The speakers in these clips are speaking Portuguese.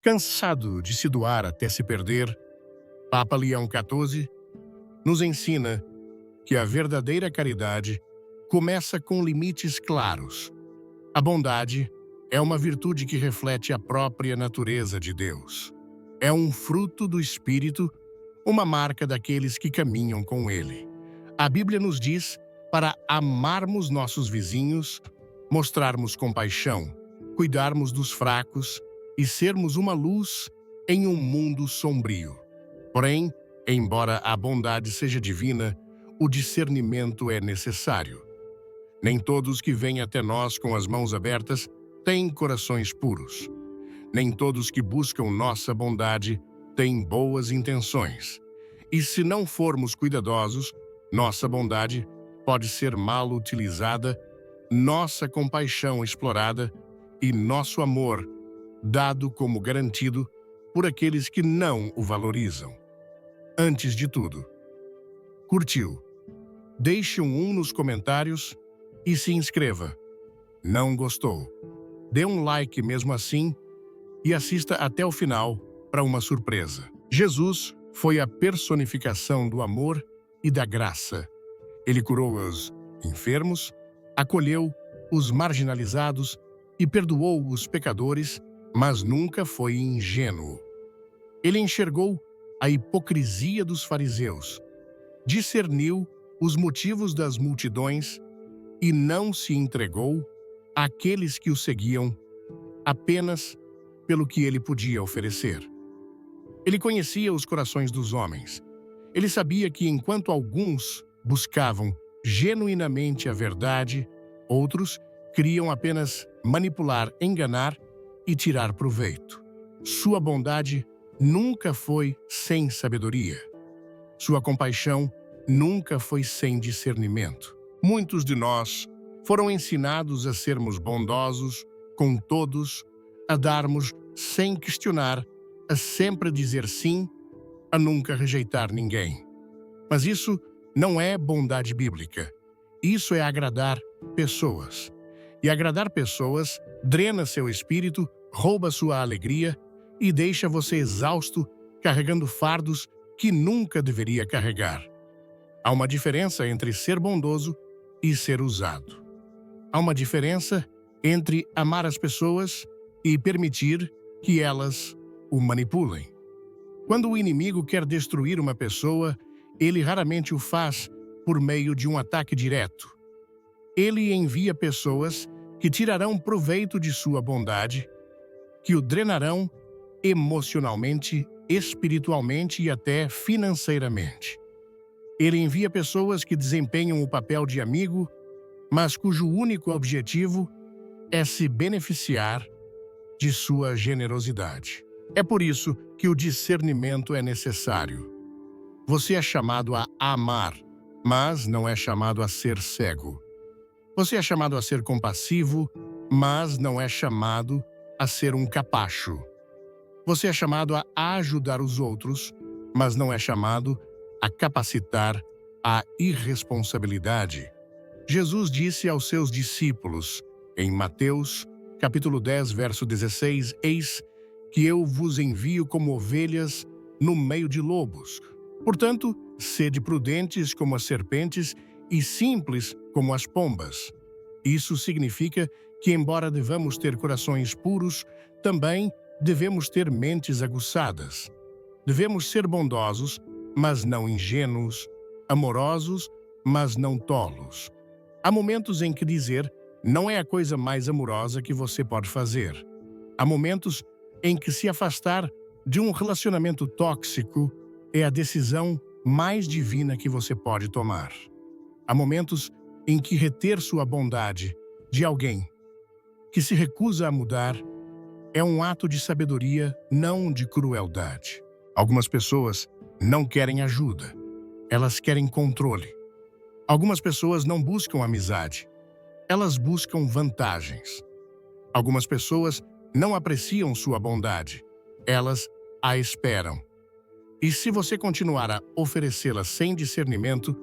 Cansado de se doar até se perder, Papa Leão XIV nos ensina que a verdadeira caridade começa com limites claros. A bondade é uma virtude que reflete a própria natureza de Deus. É um fruto do Espírito, uma marca daqueles que caminham com Ele. A Bíblia nos diz para amarmos nossos vizinhos, mostrarmos compaixão, cuidarmos dos fracos e sermos uma luz em um mundo sombrio. Porém, embora a bondade seja divina, o discernimento é necessário. Nem todos que vêm até nós com as mãos abertas têm corações puros. Nem todos que buscam nossa bondade têm boas intenções. E se não formos cuidadosos, nossa bondade pode ser mal utilizada, nossa compaixão explorada e nosso amor dado como garantido por aqueles que não o valorizam. Antes de tudo, curtiu? Deixe um nos comentários e se inscreva. Não gostou? Dê um like mesmo assim e assista até o final para uma surpresa. Jesus foi a personificação do amor e da graça. Ele curou os enfermos, acolheu os marginalizados e perdoou os pecadores, mas nunca foi ingênuo. Ele enxergou a hipocrisia dos fariseus, discerniu os motivos das multidões e não se entregou àqueles que o seguiam apenas pelo que ele podia oferecer. Ele conhecia os corações dos homens. Ele sabia que enquanto alguns buscavam genuinamente a verdade, outros queriam apenas manipular, enganar e tirar proveito. Sua bondade nunca foi sem sabedoria. Sua compaixão nunca foi sem discernimento. Muitos de nós foram ensinados a sermos bondosos com todos, a darmos sem questionar, a sempre dizer sim, a nunca rejeitar ninguém. Mas isso não é bondade bíblica. Isso é agradar pessoas. E agradar pessoas drena seu espírito, rouba sua alegria e deixa você exausto, carregando fardos que nunca deveria carregar. Há uma diferença entre ser bondoso e ser usado. Há uma diferença entre amar as pessoas e permitir que elas o manipulem. Quando o inimigo quer destruir uma pessoa, ele raramente o faz por meio de um ataque direto. Ele envia pessoas que tirarão proveito de sua bondade, que o drenarão emocionalmente, espiritualmente e até financeiramente. Ele envia pessoas que desempenham o papel de amigo, mas cujo único objetivo é se beneficiar de sua generosidade. É por isso que o discernimento é necessário. Você é chamado a amar, mas não é chamado a ser cego. Você é chamado a ser compassivo, mas não é chamado a ser um capacho. Você é chamado a ajudar os outros, mas não é chamado a capacitar a irresponsabilidade. Jesus disse aos seus discípulos, em Mateus, capítulo 10, verso 16, Eis que eu vos envio como ovelhas no meio de lobos. Portanto, sede prudentes como as serpentes e simples como as pombas. Isso significa que, embora devamos ter corações puros, também devemos ter mentes aguçadas. Devemos ser bondosos, mas não ingênuos, amorosos, mas não tolos. Há momentos em que dizer não é a coisa mais amorosa que você pode fazer. Há momentos em que se afastar de um relacionamento tóxico é a decisão mais divina que você pode tomar. Há momentos em que reter sua bondade de alguém que se recusa a mudar é um ato de sabedoria, não de crueldade. Algumas pessoas não querem ajuda, elas querem controle. Algumas pessoas não buscam amizade, elas buscam vantagens. Algumas pessoas não apreciam sua bondade, elas a esperam. E se você continuar a oferecê-la sem discernimento,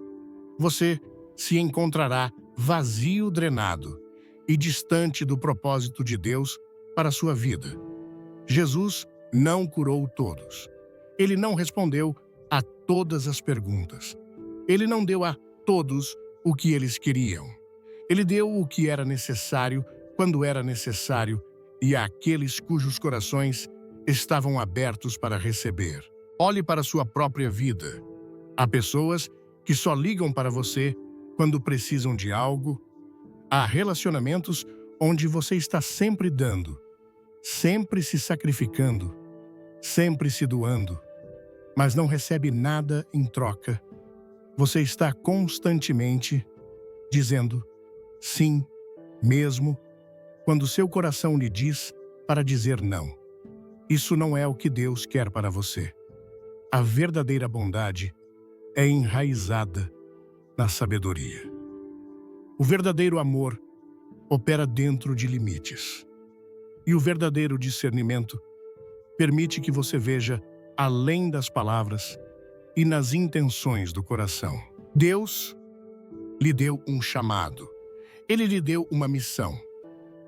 você se encontrará vazio, drenado e distante do propósito de Deus para a sua vida. Jesus não curou todos. Ele não respondeu a todas as perguntas. Ele não deu a todos o que eles queriam. Ele deu o que era necessário, quando era necessário, e àqueles cujos corações estavam abertos para receber. Olhe para sua própria vida. Há pessoas que só ligam para você quando precisam de algo. Há relacionamentos onde você está sempre dando, sempre se sacrificando, sempre se doando, mas não recebe nada em troca. Você está constantemente dizendo sim, mesmo quando seu coração lhe diz para dizer não. Isso não é o que Deus quer para você. A verdadeira bondade é enraizada na sabedoria. O verdadeiro amor opera dentro de limites. E o verdadeiro discernimento permite que você veja além das palavras e nas intenções do coração. Deus lhe deu um chamado. Ele lhe deu uma missão.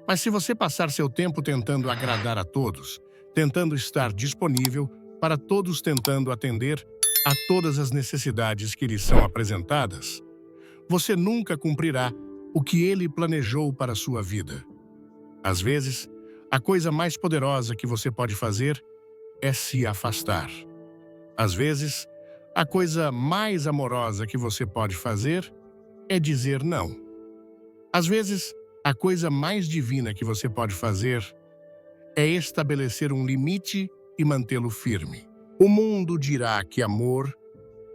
Mas se você passar seu tempo tentando agradar a todos, tentando estar disponível para todos, tentando atender a todas as necessidades que lhe são apresentadas, você nunca cumprirá o que ele planejou para a sua vida. Às vezes, a coisa mais poderosa que você pode fazer é se afastar. Às vezes, a coisa mais amorosa que você pode fazer é dizer não. Às vezes, a coisa mais divina que você pode fazer é estabelecer um limite e mantê-lo firme. O mundo dirá que amor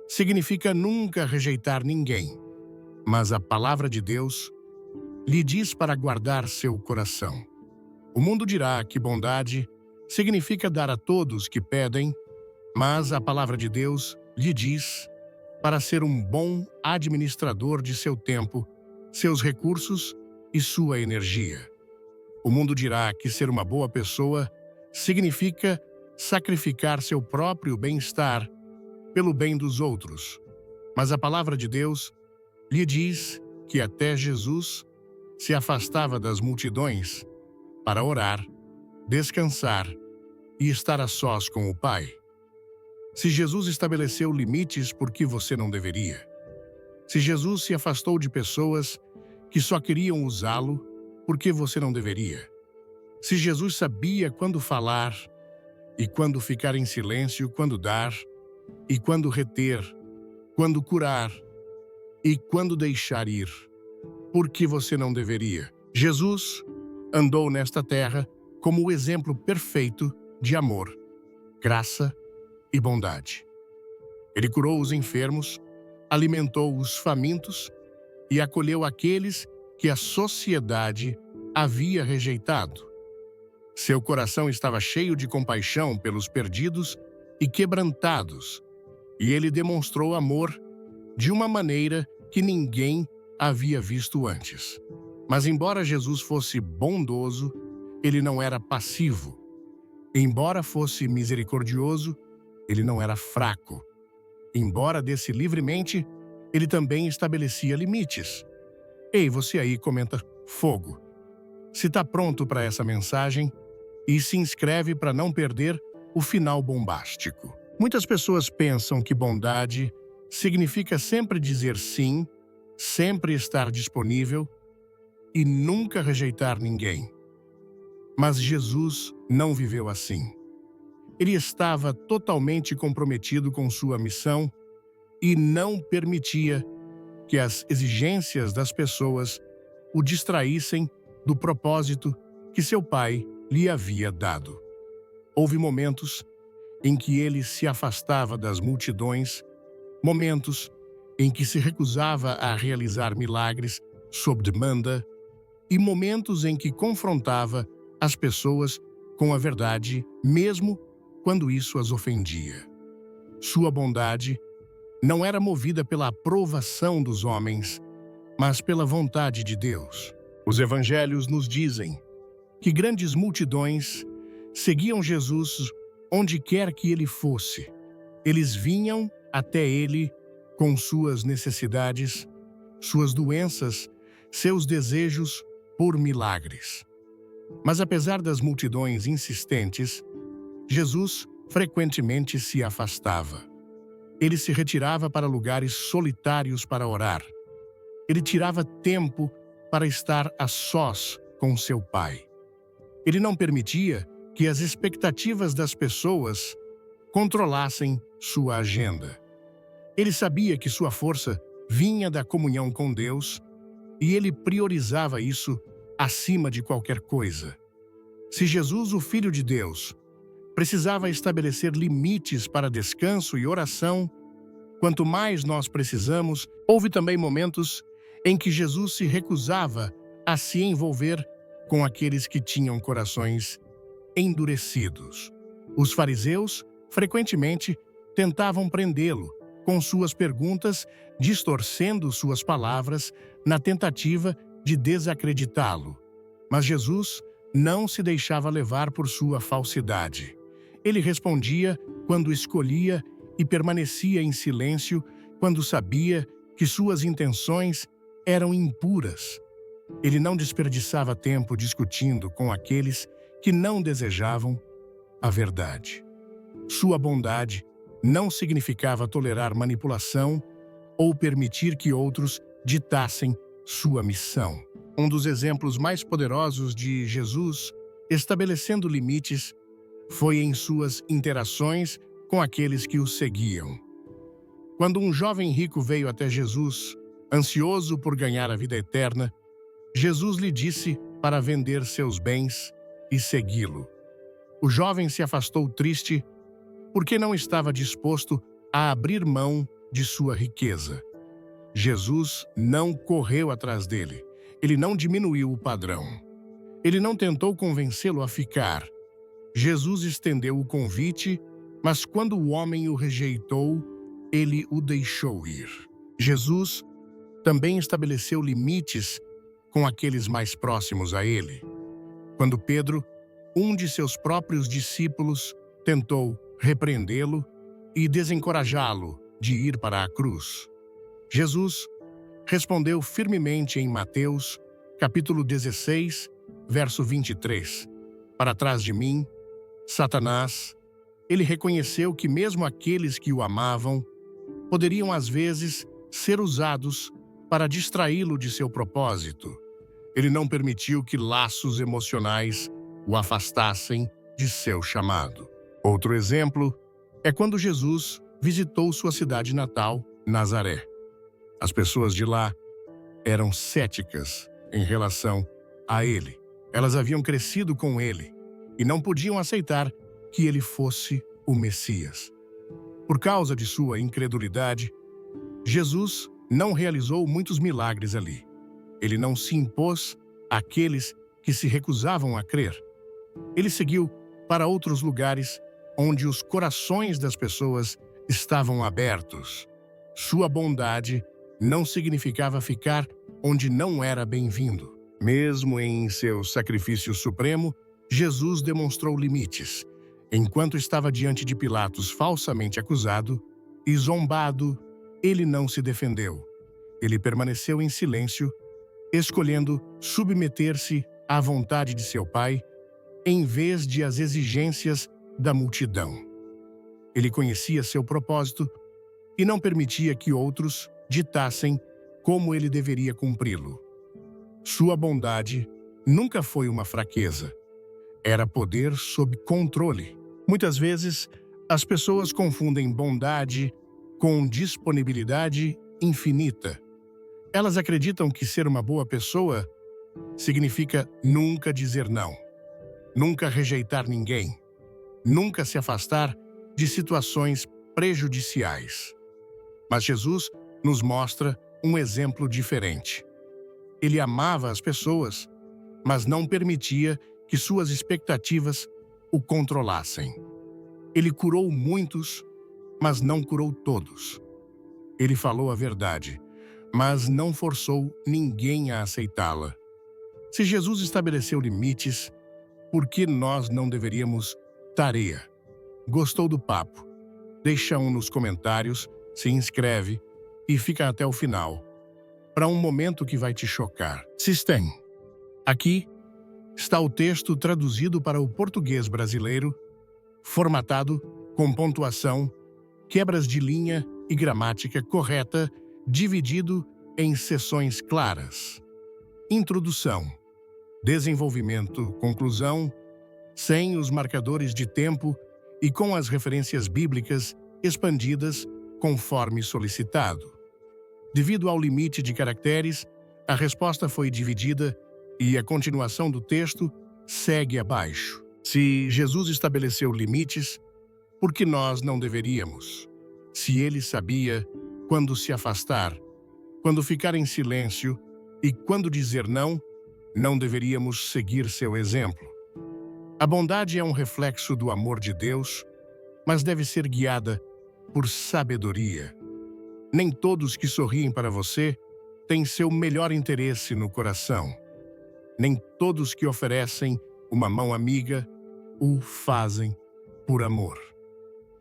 significa nunca rejeitar ninguém, mas a palavra de Deus lhe diz para guardar seu coração. O mundo dirá que bondade significa dar a todos que pedem, mas a palavra de Deus lhe diz para ser um bom administrador de seu tempo, seus recursos e sua energia. O mundo dirá que ser uma boa pessoa significa sacrificar seu próprio bem-estar pelo bem dos outros. Mas a palavra de Deus lhe diz que até Jesus se afastava das multidões para orar, descansar e estar a sós com o Pai. Se Jesus estabeleceu limites por que você não deveria, se Jesus se afastou de pessoas que só queriam usá-lo, por que você não deveria? Se Jesus sabia quando falar e quando ficar em silêncio, quando dar e quando reter, quando curar e quando deixar ir, por que você não deveria? Jesus andou nesta terra como o exemplo perfeito de amor, graça e bondade. Ele curou os enfermos, alimentou os famintos e acolheu aqueles que a sociedade havia rejeitado. Seu coração estava cheio de compaixão pelos perdidos e quebrantados, e ele demonstrou amor de uma maneira que ninguém havia visto antes. Mas embora Jesus fosse bondoso, ele não era passivo. Embora fosse misericordioso, ele não era fraco. Embora desse livremente, ele também estabelecia limites. Ei, você aí, comenta fogo. Se está pronto para essa mensagem, e se inscreve para não perder o final bombástico. Muitas pessoas pensam que bondade significa sempre dizer sim, sempre estar disponível e nunca rejeitar ninguém. Mas Jesus não viveu assim. Ele estava totalmente comprometido com sua missão e não permitia que as exigências das pessoas o distraíssem do propósito que seu pai lhe havia dado. Houve momentos em que ele se afastava das multidões, momentos em que se recusava a realizar milagres sob demanda e momentos em que confrontava as pessoas com a verdade, mesmo quando isso as ofendia. Sua bondade não era movida pela aprovação dos homens, mas pela vontade de Deus. Os evangelhos nos dizem que grandes multidões seguiam Jesus onde quer que ele fosse. Eles vinham até ele com suas necessidades, suas doenças, seus desejos por milagres. Mas apesar das multidões insistentes, Jesus frequentemente se afastava. Ele se retirava para lugares solitários para orar. Ele tirava tempo para estar a sós com seu Pai. Ele não permitia que as expectativas das pessoas controlassem sua agenda. Ele sabia que sua força vinha da comunhão com Deus e ele priorizava isso acima de qualquer coisa. Se Jesus, o Filho de Deus, precisava estabelecer limites para descanso e oração, quanto mais nós precisamos, houve também momentos em que Jesus se recusava a se envolver com aqueles que tinham corações endurecidos. Os fariseus, frequentemente, tentavam prendê-lo com suas perguntas, distorcendo suas palavras na tentativa de desacreditá-lo. Mas Jesus não se deixava levar por sua falsidade. Ele respondia quando escolhia e permanecia em silêncio quando sabia que suas intenções eram impuras. Ele não desperdiçava tempo discutindo com aqueles que não desejavam a verdade. Sua bondade não significava tolerar manipulação ou permitir que outros ditassem sua missão. Um dos exemplos mais poderosos de Jesus estabelecendo limites foi em suas interações com aqueles que o seguiam. Quando um jovem rico veio até Jesus, ansioso por ganhar a vida eterna, Jesus lhe disse para vender seus bens e segui-lo. O jovem se afastou triste porque não estava disposto a abrir mão de sua riqueza. Jesus não correu atrás dele. Ele não diminuiu o padrão. Ele não tentou convencê-lo a ficar. Jesus estendeu o convite, mas quando o homem o rejeitou, ele o deixou ir. Jesus também estabeleceu limites com aqueles mais próximos a ele. Quando Pedro, um de seus próprios discípulos, tentou repreendê-lo e desencorajá-lo de ir para a cruz, Jesus respondeu firmemente em Mateus, capítulo 16, verso 23. Para trás de mim, Satanás. Ele reconheceu que mesmo aqueles que o amavam poderiam às vezes ser usados para distraí-lo de seu propósito. Ele não permitiu que laços emocionais o afastassem de seu chamado. Outro exemplo é quando Jesus visitou sua cidade natal, Nazaré. As pessoas de lá eram céticas em relação a ele. Elas haviam crescido com ele e não podiam aceitar que ele fosse o Messias. Por causa de sua incredulidade, Jesus não realizou muitos milagres ali. Ele não se impôs àqueles que se recusavam a crer. Ele seguiu para outros lugares onde os corações das pessoas estavam abertos. Sua bondade não significava ficar onde não era bem-vindo. Mesmo em seu sacrifício supremo, Jesus demonstrou limites. Enquanto estava diante de Pilatos falsamente acusado e zombado, ele não se defendeu. Ele permaneceu em silêncio, escolhendo submeter-se à vontade de seu Pai, em vez de às exigências da multidão. Ele conhecia seu propósito e não permitia que outros ditassem como ele deveria cumpri-lo. Sua bondade nunca foi uma fraqueza. Era poder sob controle. Muitas vezes, as pessoas confundem bondade com disponibilidade infinita. Elas acreditam que ser uma boa pessoa significa nunca dizer não, nunca rejeitar ninguém, nunca se afastar de situações prejudiciais. Mas Jesus nos mostra um exemplo diferente. Ele amava as pessoas, mas não permitia que suas expectativas o controlassem. Ele curou muitos, mas não curou todos. Ele falou a verdade, mas não forçou ninguém a aceitá-la. Se Jesus estabeleceu limites, por que nós não deveríamos? Tarefa. Gostou do papo? Deixa nos comentários, se inscreve e fica até o final, para um momento que vai te chocar. Sistem. Aqui está o texto traduzido para o português brasileiro formatado, com pontuação, quebras de linha e gramática correta, dividido em seções claras. Introdução, desenvolvimento, conclusão, sem os marcadores de tempo e com as referências bíblicas expandidas conforme solicitado. Devido ao limite de caracteres, a resposta foi dividida e a continuação do texto segue abaixo. Se Jesus estabeleceu limites, por que nós não deveríamos? Se ele sabia quando se afastar, quando ficar em silêncio e quando dizer não, não deveríamos seguir seu exemplo. A bondade é um reflexo do amor de Deus, mas deve ser guiada por sabedoria. Nem todos que sorriem para você têm seu melhor interesse no coração. Nem todos que oferecem uma mão amiga o fazem por amor.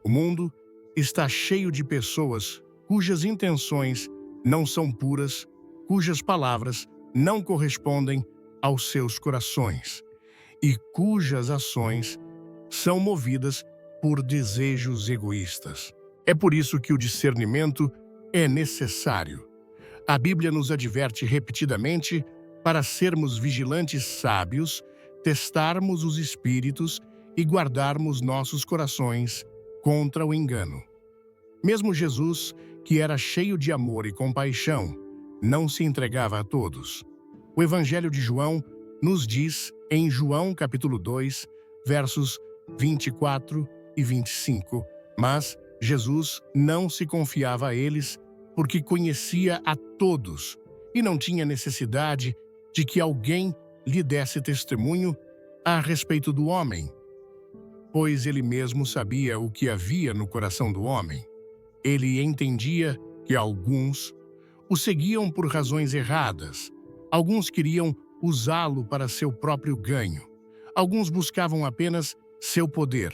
O mundo está cheio de pessoas cujas intenções não são puras, cujas palavras não correspondem aos seus corações e cujas ações são movidas por desejos egoístas. É por isso que o discernimento é necessário. A Bíblia nos adverte repetidamente para sermos vigilantes sábios, testarmos os espíritos e guardarmos nossos corações contra o engano. Mesmo Jesus, que era cheio de amor e compaixão, não se entregava a todos. O Evangelho de João nos diz, em João capítulo 2, versos 24 e 25, mas Jesus não se confiava a eles porque conhecia a todos e não tinha necessidade de que alguém lhe desse testemunho a respeito do homem, pois ele mesmo sabia o que havia no coração do homem. Ele entendia que alguns o seguiam por razões erradas, alguns queriam usá-lo para seu próprio ganho, alguns buscavam apenas seu poder,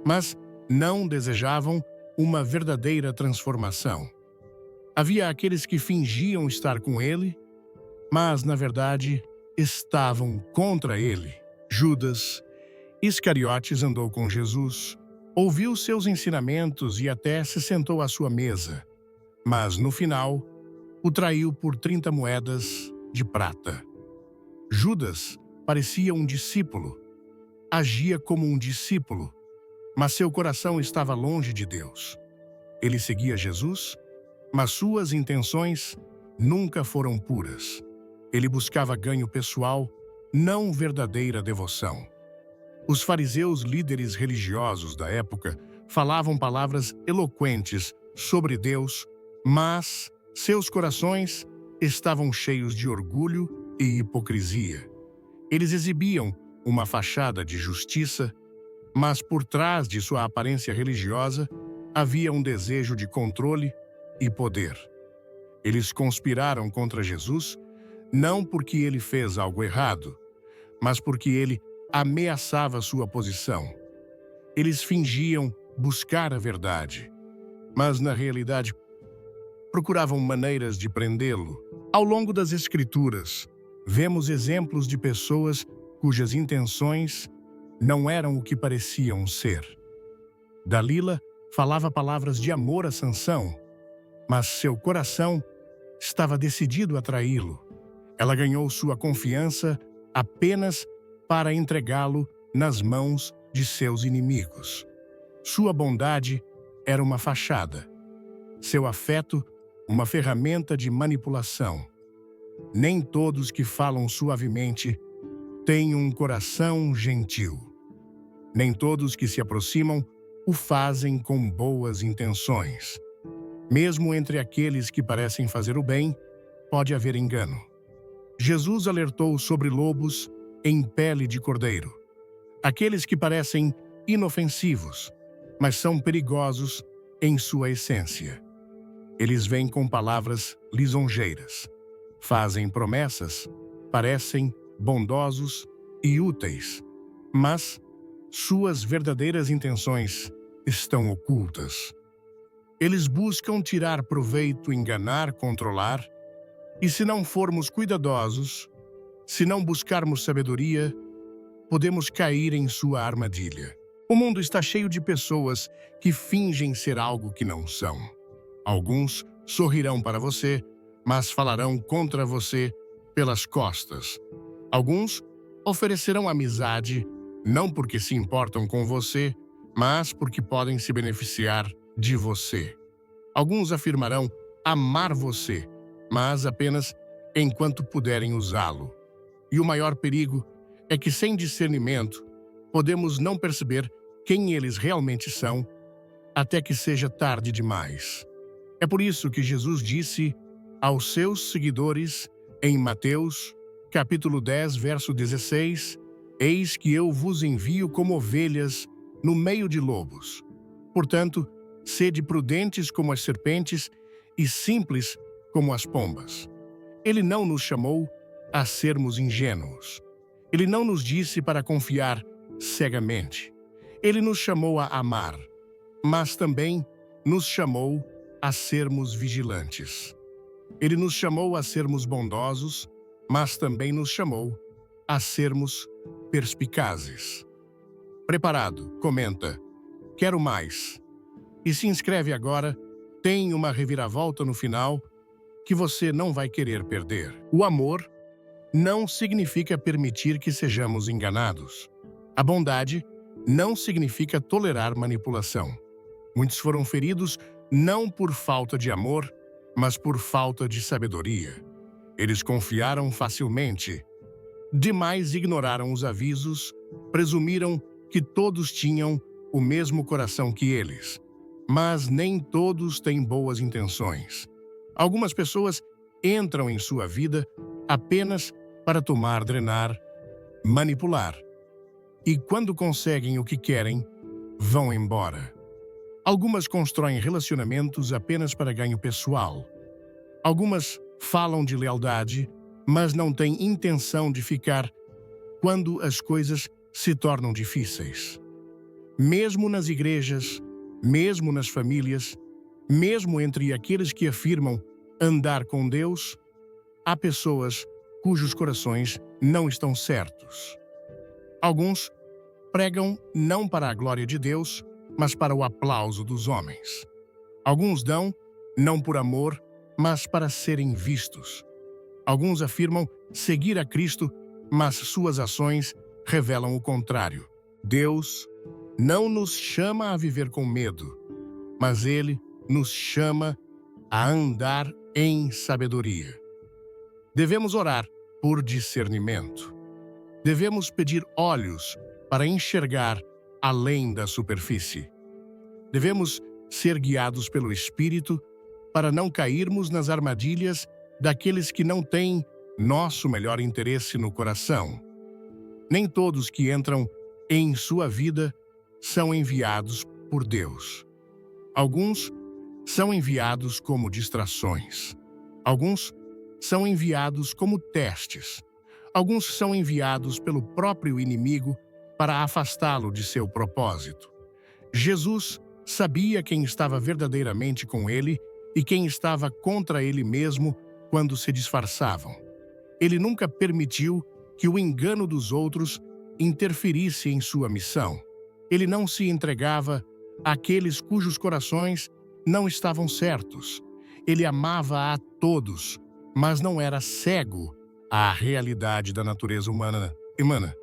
mas não desejavam uma verdadeira transformação. Havia aqueles que fingiam estar com ele, mas, na verdade, estavam contra ele. Judas Iscariotes andou com Jesus, ouviu seus ensinamentos e até se sentou à sua mesa, mas, no final, o traiu por 30 moedas de prata. Judas parecia um discípulo, agia como um discípulo, mas seu coração estava longe de Deus. Ele seguia Jesus, mas suas intenções nunca foram puras. Ele buscava ganho pessoal, não verdadeira devoção. Os fariseus, líderes religiosos da época, falavam palavras eloquentes sobre Deus, mas seus corações estavam cheios de orgulho e hipocrisia. Eles exibiam uma fachada de justiça, mas por trás de sua aparência religiosa havia um desejo de controle e poder. Eles conspiraram contra Jesus, não porque ele fez algo errado, mas porque ele ameaçava sua posição. Eles fingiam buscar a verdade, mas na realidade procuravam maneiras de prendê-lo. Ao longo das Escrituras, vemos exemplos de pessoas cujas intenções não eram o que pareciam ser. Dalila falava palavras de amor a Sansão, mas seu coração estava decidido a traí-lo. Ela ganhou sua confiança apenas para entregá-lo nas mãos de seus inimigos. Sua bondade era uma fachada, seu afeto uma ferramenta de manipulação. Nem todos que falam suavemente têm um coração gentil. Nem todos que se aproximam o fazem com boas intenções. Mesmo entre aqueles que parecem fazer o bem, pode haver engano. Jesus alertou sobre lobos em pele de cordeiro. Aqueles que parecem inofensivos, mas são perigosos em sua essência. Eles vêm com palavras lisonjeiras, fazem promessas, parecem bondosos e úteis, mas suas verdadeiras intenções estão ocultas. Eles buscam tirar proveito, enganar, controlar, e se não formos cuidadosos, se não buscarmos sabedoria, podemos cair em sua armadilha. O mundo está cheio de pessoas que fingem ser algo que não são. Alguns sorrirão para você, mas falarão contra você pelas costas. Alguns oferecerão amizade, não porque se importam com você, mas porque podem se beneficiar de você. Alguns afirmarão amar você, mas apenas enquanto puderem usá-lo. E o maior perigo é que, sem discernimento, podemos não perceber quem eles realmente são até que seja tarde demais. É por isso que Jesus disse aos seus seguidores em Mateus, capítulo 10, verso 16, «Eis que eu vos envio como ovelhas no meio de lobos. Portanto, sede prudentes como as serpentes e simples como as pombas.» Ele não nos chamou a sermos ingênuos. Ele não nos disse para confiar cegamente. Ele nos chamou a amar, mas também nos chamou a sermos vigilantes. Ele nos chamou a sermos bondosos, mas também nos chamou a sermos perspicazes. Preparado? Comenta. Quero mais. E se inscreve agora, tem uma reviravolta no final que você não vai querer perder. O amor não significa permitir que sejamos enganados. A bondade não significa tolerar manipulação. Muitos foram feridos não por falta de amor, mas por falta de sabedoria. Eles confiaram facilmente. Demais ignoraram os avisos, presumiram que todos tinham o mesmo coração que eles. Mas nem todos têm boas intenções. Algumas pessoas entram em sua vida apenas para tomar, drenar, manipular. E quando conseguem o que querem, vão embora. Algumas constroem relacionamentos apenas para ganho pessoal. Algumas falam de lealdade, mas não têm intenção de ficar quando as coisas se tornam difíceis. Mesmo nas igrejas, mesmo nas famílias, mesmo entre aqueles que afirmam andar com Deus, há pessoas cujos corações não estão certos. Alguns pregam não para a glória de Deus, mas para o aplauso dos homens. Alguns dão não por amor, mas para serem vistos. Alguns afirmam seguir a Cristo, mas suas ações revelam o contrário. Deus não nos chama a viver com medo, mas Ele nos chama a andar em sabedoria. Devemos orar por discernimento. Devemos pedir olhos para enxergar além da superfície. Devemos ser guiados pelo Espírito para não cairmos nas armadilhas daqueles que não têm nosso melhor interesse no coração. Nem todos que entram em sua vida são enviados por Deus. Alguns são enviados como distrações. Alguns são enviados como testes. Alguns são enviados pelo próprio inimigo para afastá-lo de seu propósito. Jesus sabia quem estava verdadeiramente com ele e quem estava contra ele mesmo quando se disfarçavam. Ele nunca permitiu que o engano dos outros interferisse em sua missão. Ele não se entregava àqueles cujos corações não estavam certos. Ele amava a todos, mas não era cego à realidade da natureza humana.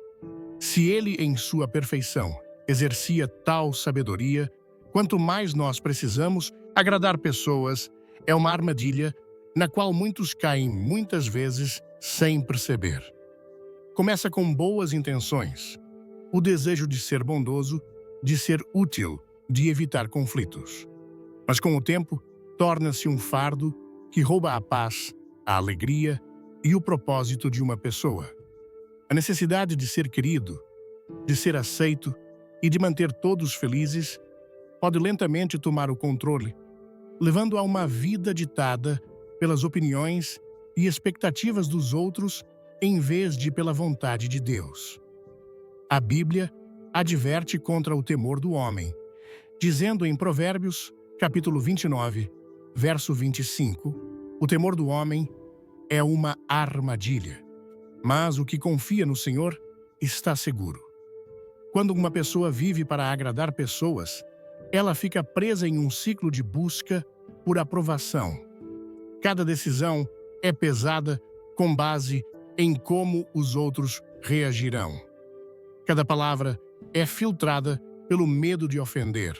Se ele, em sua perfeição, exercia tal sabedoria, quanto mais nós precisamos, agradar pessoas é uma armadilha na qual muitos caem muitas vezes sem perceber. Começa com boas intenções, o desejo de ser bondoso, de ser útil, de evitar conflitos. Mas com o tempo, torna-se um fardo que rouba a paz, a alegria e o propósito de uma pessoa. A necessidade de ser querido, de ser aceito e de manter todos felizes pode lentamente tomar o controle, levando a uma vida ditada pelas opiniões e expectativas dos outros em vez de pela vontade de Deus. A Bíblia adverte contra o temor do homem, dizendo em Provérbios, capítulo 29, verso 25, o temor do homem é uma armadilha, mas o que confia no Senhor está seguro. Quando uma pessoa vive para agradar pessoas, ela fica presa em um ciclo de busca por aprovação. Cada decisão é pesada com base em como os outros reagirão. Cada palavra é filtrada pelo medo de ofender.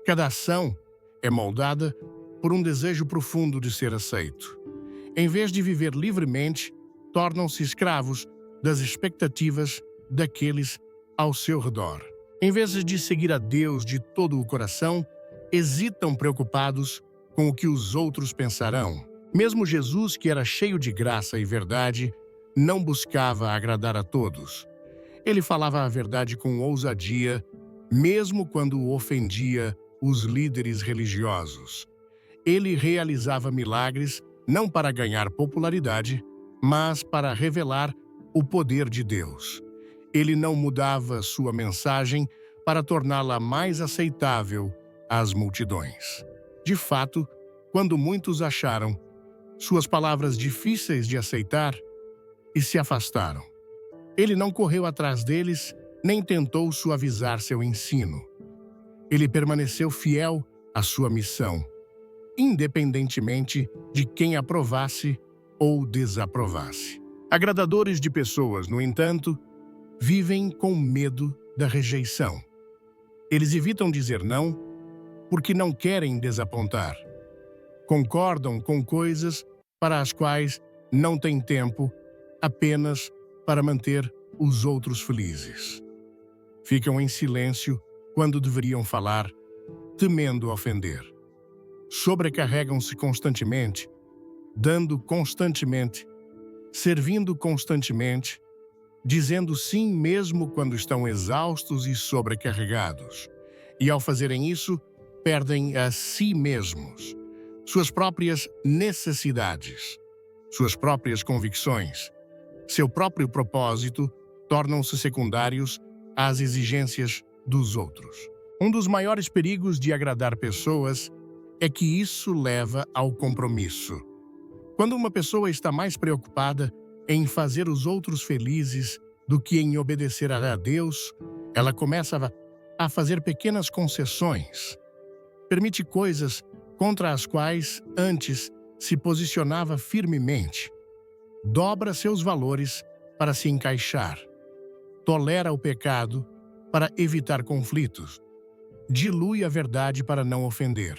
Cada ação é moldada por um desejo profundo de ser aceito. Em vez de viver livremente, tornam-se escravos das expectativas daqueles ao seu redor. Em vez de seguir a Deus de todo o coração, hesitam preocupados com o que os outros pensarão. Mesmo Jesus, que era cheio de graça e verdade, não buscava agradar a todos. Ele falava a verdade com ousadia, mesmo quando ofendia os líderes religiosos. Ele realizava milagres não para ganhar popularidade, mas para revelar o poder de Deus. Ele não mudava sua mensagem para torná-la mais aceitável às multidões. De fato, quando muitos acharam suas palavras difíceis de aceitar e se afastaram, ele não correu atrás deles nem tentou suavizar seu ensino. Ele permaneceu fiel à sua missão, independentemente de quem aprovasse ou desaprovasse. Agradadores de pessoas, no entanto, vivem com medo da rejeição. Eles evitam dizer não porque não querem desapontar. Concordam com coisas para as quais não têm tempo apenas para manter os outros felizes. Ficam em silêncio quando deveriam falar, temendo ofender. Sobrecarregam-se constantemente, dando constantemente, servindo constantemente, dizendo sim mesmo quando estão exaustos e sobrecarregados. E ao fazerem isso, perdem a si mesmos, suas próprias necessidades, suas próprias convicções, seu próprio propósito, tornam-se secundários às exigências dos outros. Um dos maiores perigos de agradar pessoas é que isso leva ao compromisso. Quando uma pessoa está mais preocupada em fazer os outros felizes do que em obedecer a Deus, ela começa a fazer pequenas concessões. Permite coisas contra as quais antes se posicionava firmemente. Dobra seus valores para se encaixar. Tolera o pecado para evitar conflitos. Dilui a verdade para não ofender.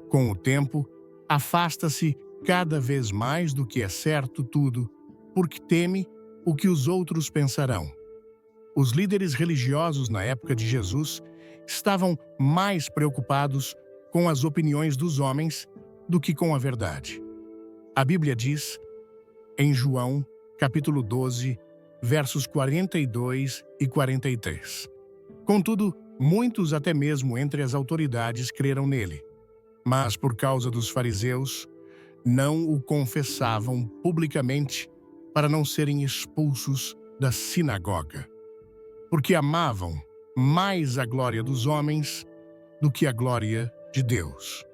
Com o tempo, afasta-se cada vez mais do que é certo tudo, porque teme o que os outros pensarão. Os líderes religiosos na época de Jesus estavam mais preocupados com as opiniões dos homens do que com a verdade. A Bíblia diz, em João, capítulo 12, versos 42 e 43. Contudo, muitos até mesmo entre as autoridades creram nele, mas por causa dos fariseus, não o confessavam publicamente para não serem expulsos da sinagoga, porque amavam mais a glória dos homens do que a glória de Deus.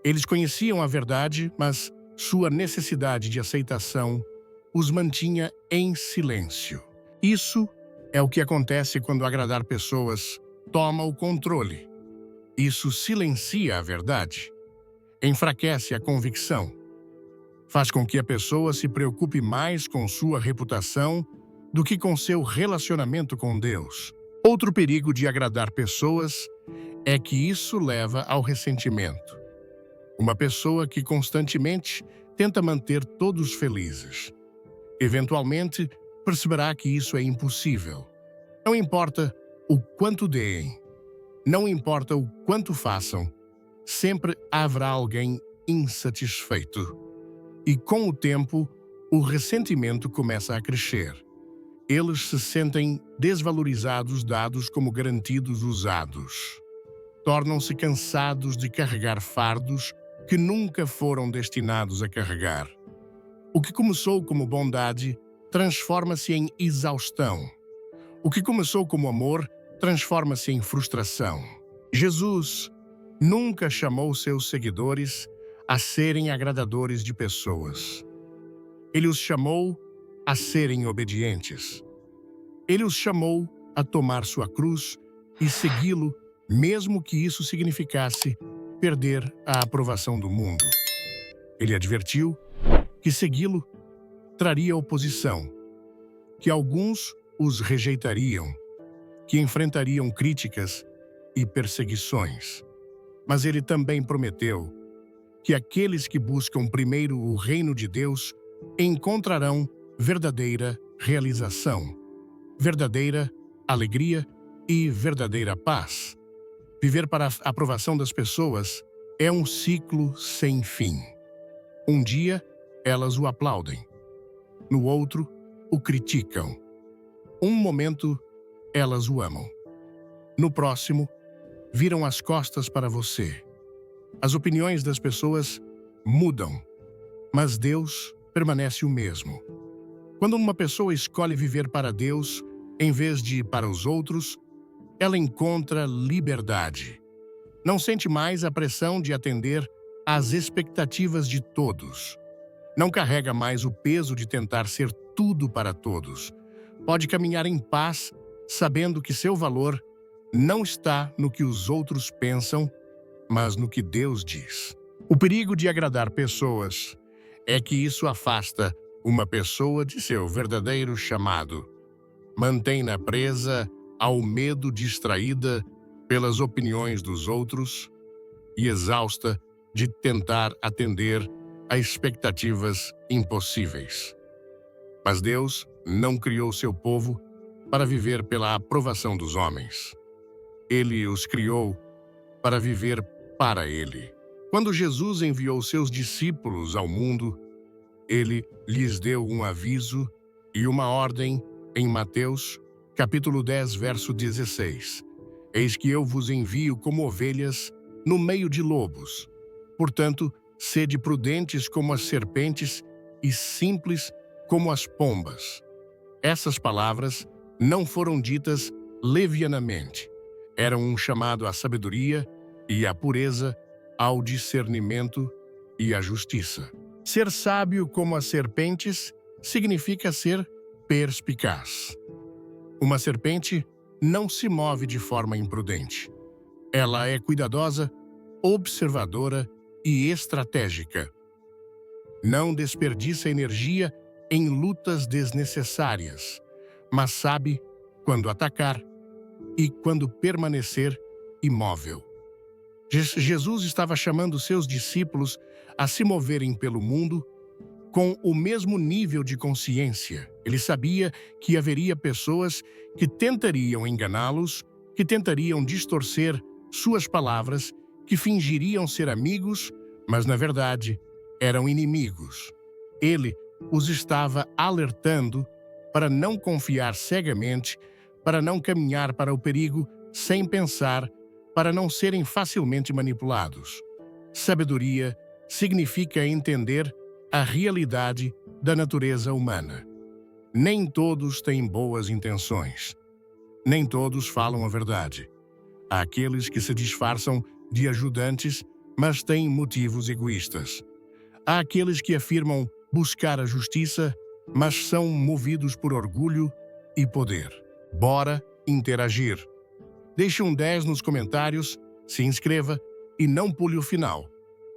Eles conheciam a verdade, mas sua necessidade de aceitação os mantinha em silêncio. Isso é o que acontece quando agradar pessoas toma o controle. Isso silencia a verdade, enfraquece a convicção, faz com que a pessoa se preocupe mais com sua reputação do que com seu relacionamento com Deus. Outro perigo de agradar pessoas é que isso leva ao ressentimento. Uma pessoa que constantemente tenta manter todos felizes. Eventualmente, perceberá que isso é impossível. Não importa o quanto deem, não importa o quanto façam, sempre haverá alguém insatisfeito. E com o tempo, o ressentimento começa a crescer. Eles se sentem desvalorizados, dados como garantidos usados. Tornam-se cansados de carregar fardos que nunca foram destinados a carregar. O que começou como bondade transforma-se em exaustão. O que começou como amor transforma-se em frustração. Jesus nunca chamou seus seguidores a serem agradadores de pessoas. Ele os chamou a serem obedientes. Ele os chamou a tomar sua cruz e segui-lo, mesmo que isso significasse perder a aprovação do mundo. Ele advertiu que segui-lo traria oposição, que alguns os rejeitariam, que enfrentariam críticas e perseguições. Mas ele também prometeu que aqueles que buscam primeiro o reino de Deus encontrarão verdadeira realização, verdadeira alegria e verdadeira paz. Viver para a aprovação das pessoas é um ciclo sem fim. Um dia, elas o aplaudem. No outro, o criticam. Um momento, elas o amam. No próximo, viram as costas para você. As opiniões das pessoas mudam, mas Deus permanece o mesmo. Quando uma pessoa escolhe viver para Deus, em vez de para os outros, ela encontra liberdade. Não sente mais a pressão de atender às expectativas de todos. Não carrega mais o peso de tentar ser tudo para todos. Pode caminhar em paz, sabendo que seu valor não está no que os outros pensam, mas no que Deus diz. O perigo de agradar pessoas é que isso afasta uma pessoa de seu verdadeiro chamado. Mantém-na presa ao medo, distraída pelas opiniões dos outros e exausta de tentar atender a expectativas impossíveis. Mas Deus não criou seu povo para viver pela aprovação dos homens. Ele os criou para viver para Ele. Quando Jesus enviou seus discípulos ao mundo, Ele lhes deu um aviso e uma ordem em Mateus, capítulo 10, verso 16. Eis que eu vos envio como ovelhas no meio de lobos. Portanto, sede prudentes como as serpentes e simples como as pombas. Essas palavras não foram ditas levianamente. Eram um chamado à sabedoria e à pureza, ao discernimento e à justiça. Ser sábio como as serpentes significa ser perspicaz. Uma serpente não se move de forma imprudente. Ela é cuidadosa, observadora e estratégica. Não desperdiça energia em lutas desnecessárias, mas sabe quando atacar e quando permanecer imóvel. Jesus estava chamando seus discípulos a se moverem pelo mundo com o mesmo nível de consciência. Ele sabia que haveria pessoas que tentariam enganá-los, que tentariam distorcer suas palavras, que fingiriam ser amigos, mas na verdade eram inimigos. Ele os estava alertando para não confiar cegamente, para não caminhar para o perigo sem pensar, para não serem facilmente manipulados. Sabedoria significa entender a realidade da natureza humana. Nem todos têm boas intenções. Nem todos falam a verdade. Há aqueles que se disfarçam de ajudantes, mas têm motivos egoístas. Há aqueles que afirmam buscar a justiça, mas são movidos por orgulho e poder. Bora interagir. Deixe um 10 nos comentários, se inscreva e não pule o final.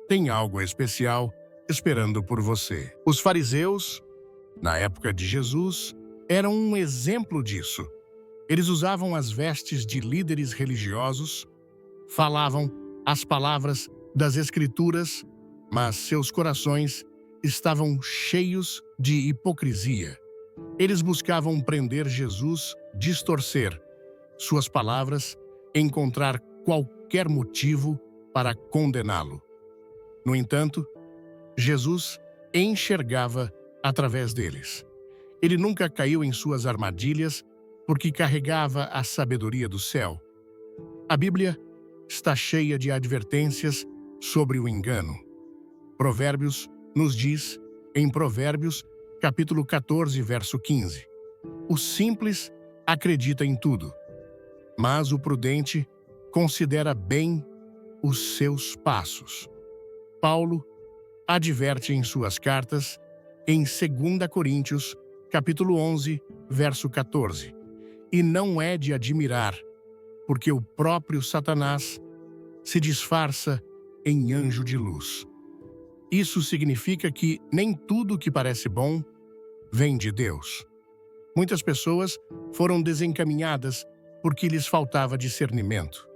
Tem algo especial esperando por você. Os fariseus, na época de Jesus, eram um exemplo disso. Eles usavam as vestes de líderes religiosos, falavam as palavras das Escrituras, mas seus corações estavam cheios de hipocrisia. Eles buscavam prender Jesus, distorcer suas palavras, encontrar qualquer motivo para condená-lo. No entanto, Jesus enxergava através deles. Ele nunca caiu em suas armadilhas porque carregava a sabedoria do céu. A Bíblia está cheia de advertências sobre o engano. Provérbios nos diz, em Provérbios, capítulo 14, verso 15, o simples acredita em tudo, mas o prudente considera bem os seus passos. Paulo adverte em suas cartas, em 2 Coríntios, capítulo 11, verso 14. E não é de admirar, porque o próprio Satanás se disfarça em anjo de luz. Isso significa que nem tudo que parece bom vem de Deus. Muitas pessoas foram desencaminhadas porque lhes faltava discernimento.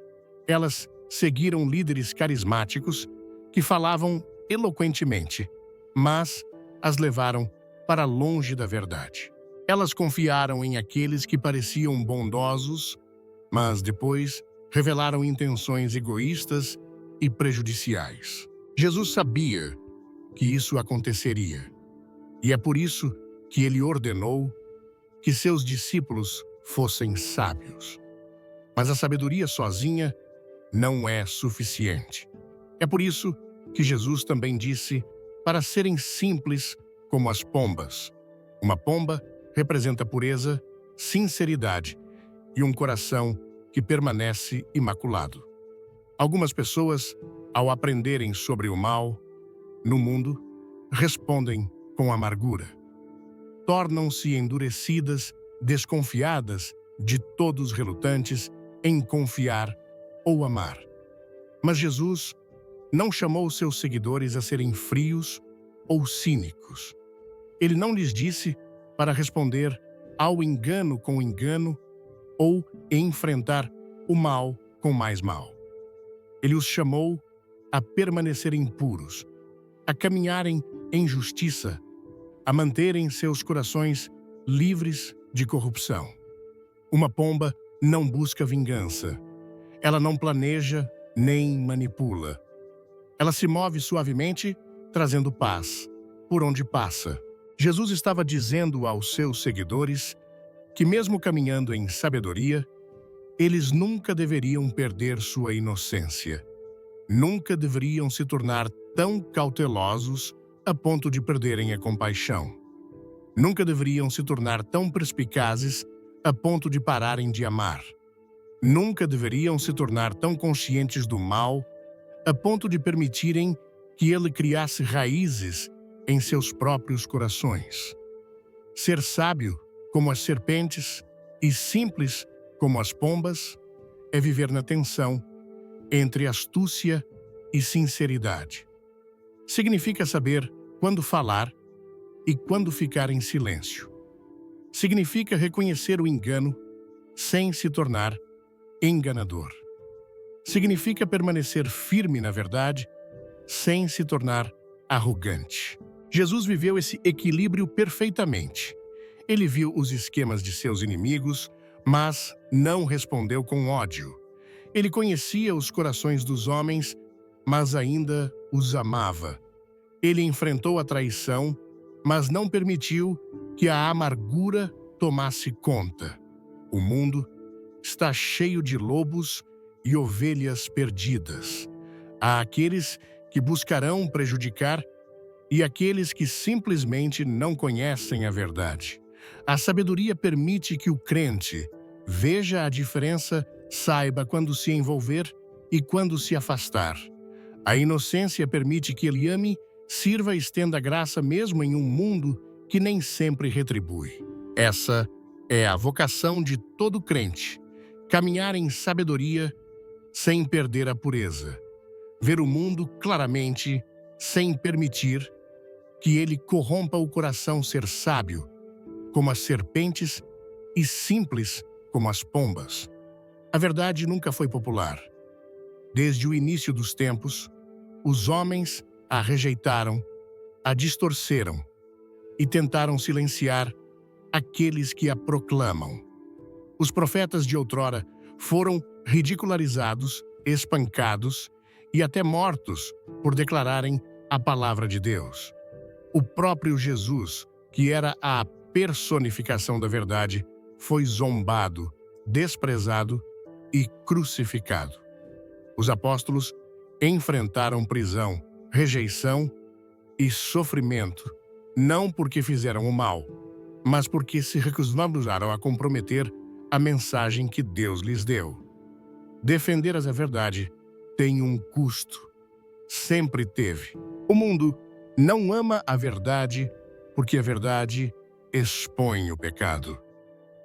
Elas seguiram líderes carismáticos que falavam eloquentemente, mas as levaram para longe da verdade. Elas confiaram em aqueles que pareciam bondosos, mas depois revelaram intenções egoístas e prejudiciais. Jesus sabia que isso aconteceria, e é por isso que ele ordenou que seus discípulos fossem sábios. Mas a sabedoria sozinha não é suficiente. É por isso que Jesus também disse para serem simples como as pombas. Uma pomba representa pureza, sinceridade e um coração que permanece imaculado. Algumas pessoas, ao aprenderem sobre o mal no mundo, respondem com amargura. Tornam-se endurecidas, desconfiadas, de todos relutantes em confiar ou amar. Mas Jesus não chamou seus seguidores a serem frios ou cínicos. Ele não lhes disse para responder ao engano com engano ou enfrentar o mal com mais mal. Ele os chamou a permanecerem puros, a caminharem em justiça, a manterem seus corações livres de corrupção. Uma pomba não busca vingança. Ela não planeja nem manipula. Ela se move suavemente, trazendo paz por onde passa. Jesus estava dizendo aos seus seguidores que, mesmo caminhando em sabedoria, eles nunca deveriam perder sua inocência. Nunca deveriam se tornar tão cautelosos a ponto de perderem a compaixão. Nunca deveriam se tornar tão perspicazes a ponto de pararem de amar. Nunca deveriam se tornar tão conscientes do mal a ponto de permitirem que ele criasse raízes em seus próprios corações. Ser sábio como as serpentes e simples como as pombas é viver na tensão entre astúcia e sinceridade. Significa saber quando falar e quando ficar em silêncio. Significa reconhecer o engano sem se tornar enganador. Significa permanecer firme na verdade sem se tornar arrogante. Jesus viveu esse equilíbrio perfeitamente. Ele viu os esquemas de seus inimigos, mas não respondeu com ódio. Ele conhecia os corações dos homens, mas ainda os amava. Ele enfrentou a traição, mas não permitiu que a amargura tomasse conta. O mundo está cheio de lobos e ovelhas perdidas. Há aqueles que buscarão prejudicar e aqueles que simplesmente não conhecem a verdade. A sabedoria permite que o crente veja a diferença, saiba quando se envolver e quando se afastar. A inocência permite que ele ame, sirva e estenda graça mesmo em um mundo que nem sempre retribui. Essa é a vocação de todo crente: caminhar em sabedoria sem perder a pureza. Ver o mundo claramente sem permitir que ele corrompa o coração, ser sábio como as serpentes e simples como as pombas. A verdade nunca foi popular. Desde o início dos tempos, os homens a rejeitaram, a distorceram e tentaram silenciar aqueles que a proclamam. Os profetas de outrora foram ridicularizados, espancados e até mortos por declararem a palavra de Deus. O próprio Jesus, que era a personificação da verdade, foi zombado, desprezado e crucificado. Os apóstolos enfrentaram prisão, rejeição e sofrimento, não porque fizeram o mal, mas porque se recusaram a comprometer a mensagem que Deus lhes deu. Defender a verdade tem um custo. Sempre teve. O mundo não ama a verdade porque a verdade expõe o pecado.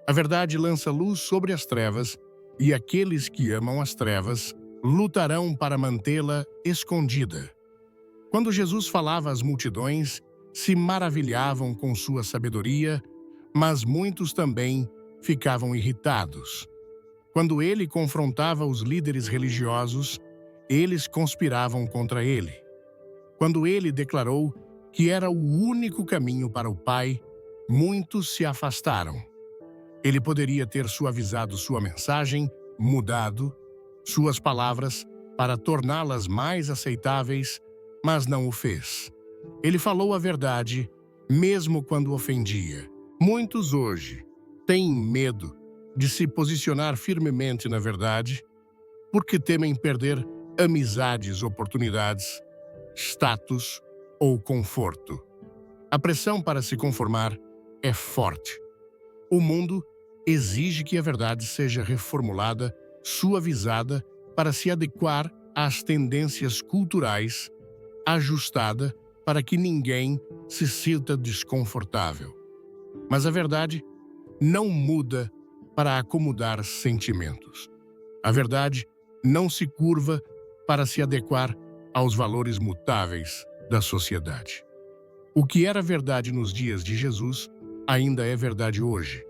A verdade lança luz sobre as trevas, e aqueles que amam as trevas lutarão para mantê-la escondida. Quando Jesus falava às multidões, se maravilhavam com sua sabedoria, mas muitos também ficavam irritados. Quando ele confrontava os líderes religiosos, eles conspiravam contra ele. Quando ele declarou que era o único caminho para o Pai, muitos se afastaram. Ele poderia ter suavizado sua mensagem, mudado suas palavras para torná-las mais aceitáveis, mas não o fez. Ele falou a verdade, mesmo quando ofendia. Muitos hoje têm medo de se posicionar firmemente na verdade, porque temem perder amizades, oportunidades, status ou conforto. A pressão para se conformar é forte. O mundo exige que a verdade seja reformulada, suavizada, para se adequar às tendências culturais, ajustada para que ninguém se sinta desconfortável. Mas a verdade não muda para acomodar sentimentos. A verdade não se curva para se adequar aos valores mutáveis da sociedade. O que era verdade nos dias de Jesus ainda é verdade hoje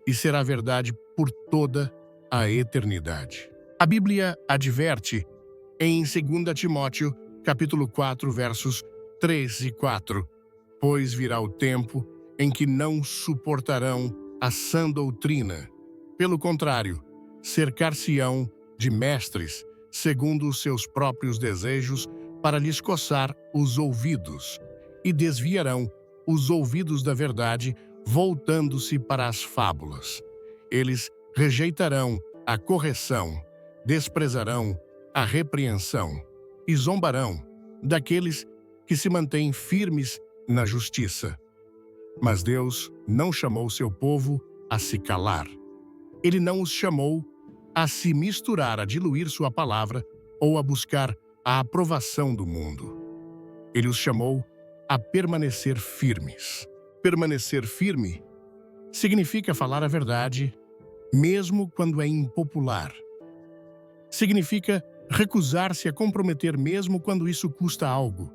e será verdade por toda a eternidade. A Bíblia adverte em 2 Timóteo, capítulo 4, versos 3 e 4, pois virá o tempo em que não suportarão a sã doutrina. Pelo contrário, cercar-se-ão de mestres, segundo os seus próprios desejos, para lhes coçar os ouvidos, e desviarão os ouvidos da verdade, voltando-se para as fábulas. Eles rejeitarão a correção, desprezarão a repreensão e zombarão daqueles que se mantêm firmes na justiça. Mas Deus não chamou seu povo a se calar. Ele não os chamou a se misturar, a diluir sua palavra ou a buscar a aprovação do mundo. Ele os chamou a permanecer firmes. Permanecer firme significa falar a verdade, mesmo quando é impopular. Significa recusar-se a comprometer mesmo quando isso custa algo.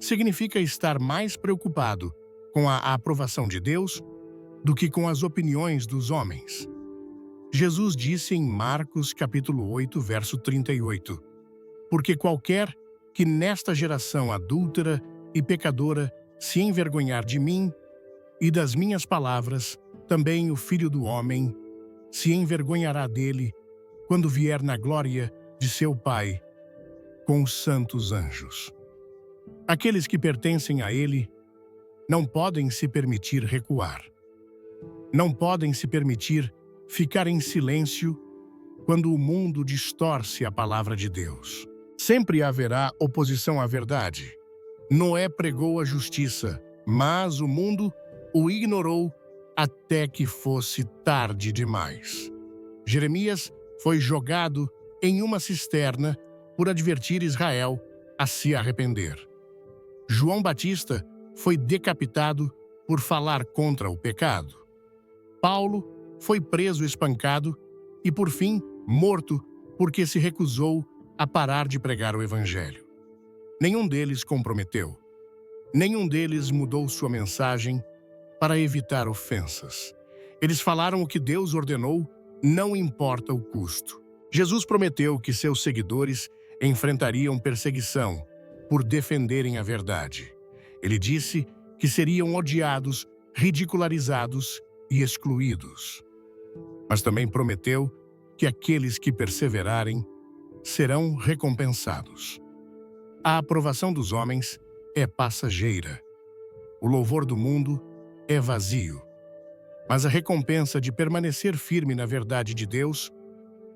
Significa estar mais preocupado com a aprovação de Deus do que com as opiniões dos homens. Jesus disse em Marcos capítulo 8, verso 38, porque qualquer que nesta geração adúltera e pecadora se envergonhar de mim e das minhas palavras, também o Filho do Homem se envergonhará dele quando vier na glória de seu Pai com os santos anjos. Aqueles que pertencem a ele não podem se permitir recuar. Não podem se permitir ficar em silêncio quando o mundo distorce a palavra de Deus. Sempre haverá oposição à verdade. Noé pregou a justiça, mas o mundo o ignorou até que fosse tarde demais. Jeremias foi jogado em uma cisterna por advertir Israel a se arrepender. João Batista foi decapitado por falar contra o pecado. Paulo foi preso, espancado e, por fim, morto porque se recusou a parar de pregar o Evangelho. Nenhum deles comprometeu. Nenhum deles mudou sua mensagem para evitar ofensas. Eles falaram o que Deus ordenou, não importa o custo. Jesus prometeu que seus seguidores enfrentariam perseguição por defenderem a verdade. Ele disse que seriam odiados, ridicularizados e excluídos. Mas também prometeu que aqueles que perseverarem serão recompensados. A aprovação dos homens é passageira. O louvor do mundo é vazio. Mas a recompensa de permanecer firme na verdade de Deus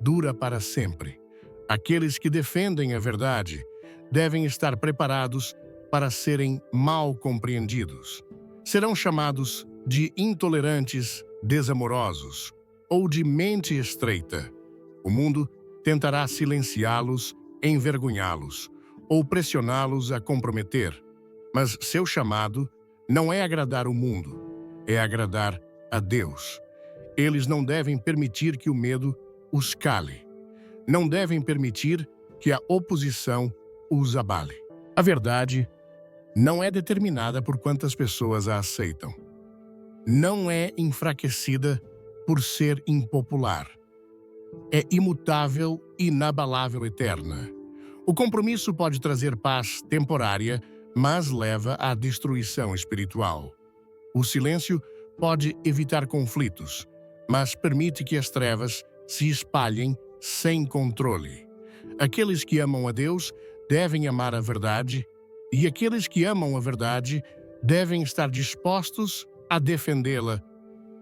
dura para sempre. Aqueles que defendem a verdade devem estar preparados para serem mal compreendidos. Serão chamados de intolerantes, desamorosos ou de mente estreita. O mundo tentará silenciá-los, envergonhá-los ou pressioná-los a comprometer. Mas seu chamado não é agradar o mundo, é agradar a Deus. Eles não devem permitir que o medo os cale. Não devem permitir que a oposição os abale. A verdade não é determinada por quantas pessoas a aceitam. Não é enfraquecida por ser impopular. É imutável, inabalável, eterna. O compromisso pode trazer paz temporária, mas leva à destruição espiritual. O silêncio pode evitar conflitos, mas permite que as trevas se espalhem sem controle. Aqueles que amam a Deus devem amar a verdade, e aqueles que amam a verdade devem estar dispostos a defendê-la,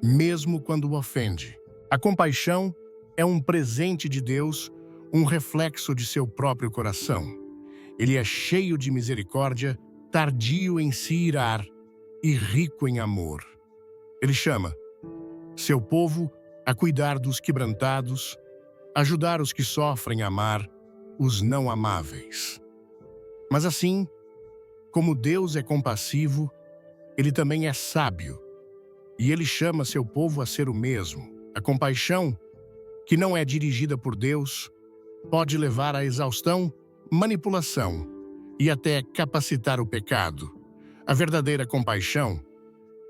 mesmo quando ofende. A compaixão é um presente de Deus, um reflexo de seu próprio coração. Ele é cheio de misericórdia, tardio em se irar e rico em amor. Ele chama seu povo a cuidar dos quebrantados, ajudar os que sofrem a amar os não amáveis. Mas assim, como Deus é compassivo, ele também é sábio, e ele chama seu povo a ser o mesmo. A compaixão, que não é dirigida por Deus, pode levar à exaustão, manipulação e até capacitar o pecado. A verdadeira compaixão